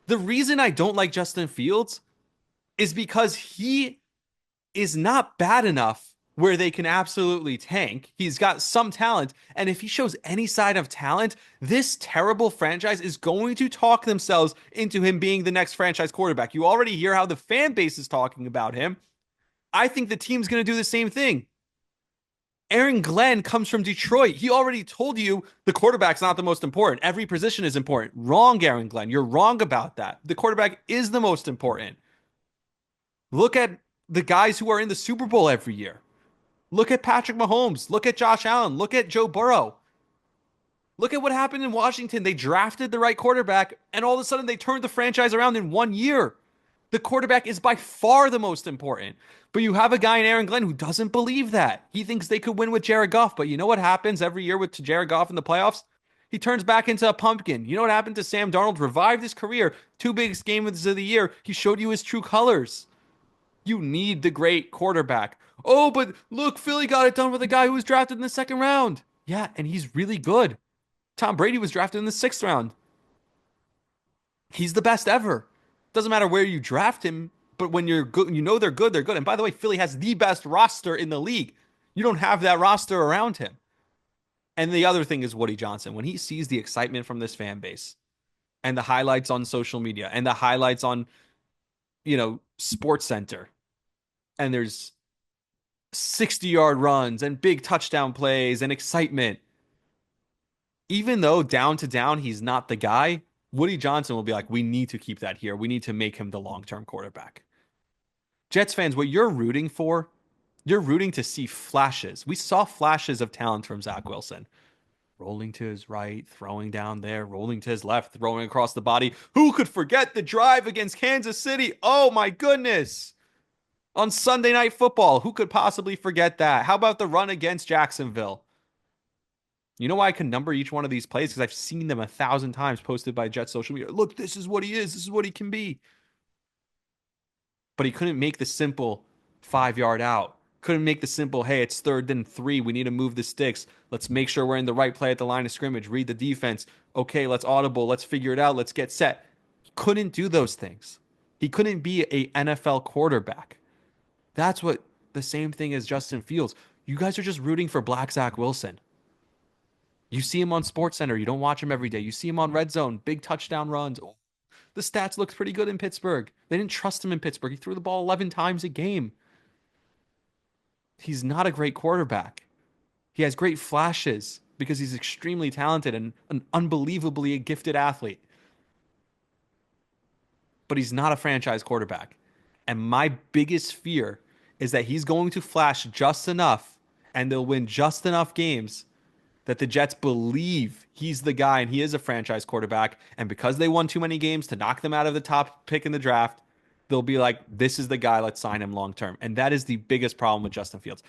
The reason I don't like Justin Fields is because he is not bad enough where they can absolutely tank. He's got some talent, and if he shows any side of talent, this terrible franchise is going to talk themselves into him being the next franchise quarterback. You already hear how the fan base is talking about him. I think the team's going to do the same thing. Aaron Glenn comes from Detroit. He already told you the quarterback's not the most important. Every position is important. Wrong, Aaron Glenn. You're wrong about that. The quarterback is the most important. Look at the guys who are in the Super Bowl every year. Look at Patrick Mahomes. Look at Josh Allen. Look at Joe Burrow. Look at what happened in Washington. They drafted the right quarterback, and all of a sudden they turned the franchise around in 1 year. The quarterback is by far the most important. But you have a guy in Aaron Glenn who doesn't believe that. He thinks they could win with Jared Goff. But you know what happens every year with Jared Goff in the playoffs? He turns back into a pumpkin. You know what happened to Sam Darnold? Revived his career. Two biggest games of the year. He showed you his true colors. You need the great quarterback. Oh, but look, Philly got it done with a guy who was drafted in the second round. Yeah, and he's really good. Tom Brady was drafted in the sixth round. He's the best ever. Doesn't matter where you draft him, but when you're good, you know they're good, they're good. And by the way, Philly has the best roster in the league. You don't have that roster around him. And the other thing is Woody Johnson. When he sees the excitement from this fan base and the highlights on social media and the highlights on, Sports Center, and there's 60-yard runs and big touchdown plays and excitement. Even though down to down he's not the guy, Woody Johnson will be like, we need to keep that here. We need to make him the long-term quarterback. Jets fans, what you're rooting to see flashes. We saw flashes of talent from Zach Wilson. Rolling to his right, throwing down there, rolling to his left, throwing across the body. Who could forget the drive against Kansas City? Oh my goodness. On Sunday Night Football. Who could possibly forget that? How about the run against Jacksonville? You know why I can number each one of these plays? Because I've seen them 1,000 times posted by Jets social media. Look, this is what he is. This is what he can be. But he couldn't make the simple 5 yard out. Couldn't make the simple, hey, it's 3rd and 3. We need to move the sticks. Let's make sure we're in the right play at the line of scrimmage. Read the defense. Okay, let's audible. Let's figure it out. Let's get set. He couldn't do those things. He couldn't be a NFL quarterback. That's what the same thing as Justin Fields. You guys are just rooting for Black Zach Wilson. You see him on SportsCenter. You don't watch him every day. You see him on Red Zone, big touchdown runs. Oh, the stats look pretty good in Pittsburgh. They didn't trust him in Pittsburgh. He threw the ball 11 times a game. He's not a great quarterback. He has great flashes because he's extremely talented and an unbelievably gifted athlete. But he's not a franchise quarterback. And my biggest fear is that he's going to flash just enough and they'll win just enough games that the Jets believe he's the guy and he is a franchise quarterback. And because they won too many games to knock them out of the top pick in the draft, they'll be like, this is the guy, let's sign him long term. And that is the biggest problem with Justin Fields.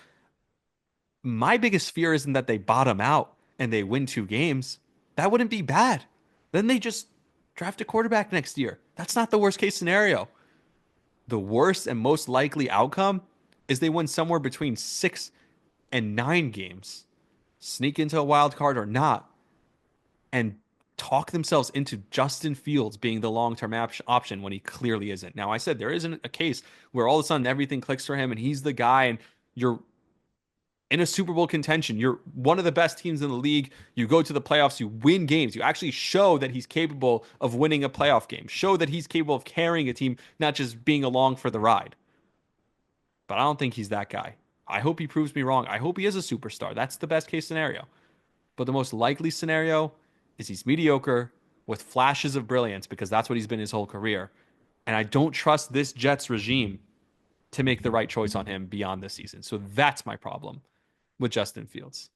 My biggest fear isn't that they bottom out and they win 2 games. That wouldn't be bad. Then they just draft a quarterback next year. That's not the worst case scenario. The worst and most likely outcome is they win somewhere between 6 and 9 games, sneak into a wild card or not, and talk themselves into Justin Fields being the long-term option when he clearly isn't. Now, I said there isn't a case where all of a sudden everything clicks for him and he's the guy and you're in a Super Bowl contention. You're one of the best teams in the league. You go to the playoffs, you win games. You actually show that he's capable of winning a playoff game. Show that he's capable of carrying a team, not just being along for the ride. But I don't think he's that guy. I hope he proves me wrong. I hope he is a superstar. That's the best case scenario. But the most likely scenario is he's mediocre with flashes of brilliance because that's what he's been his whole career. And I don't trust this Jets regime to make the right choice on him beyond this season. So that's my problem with Justin Fields.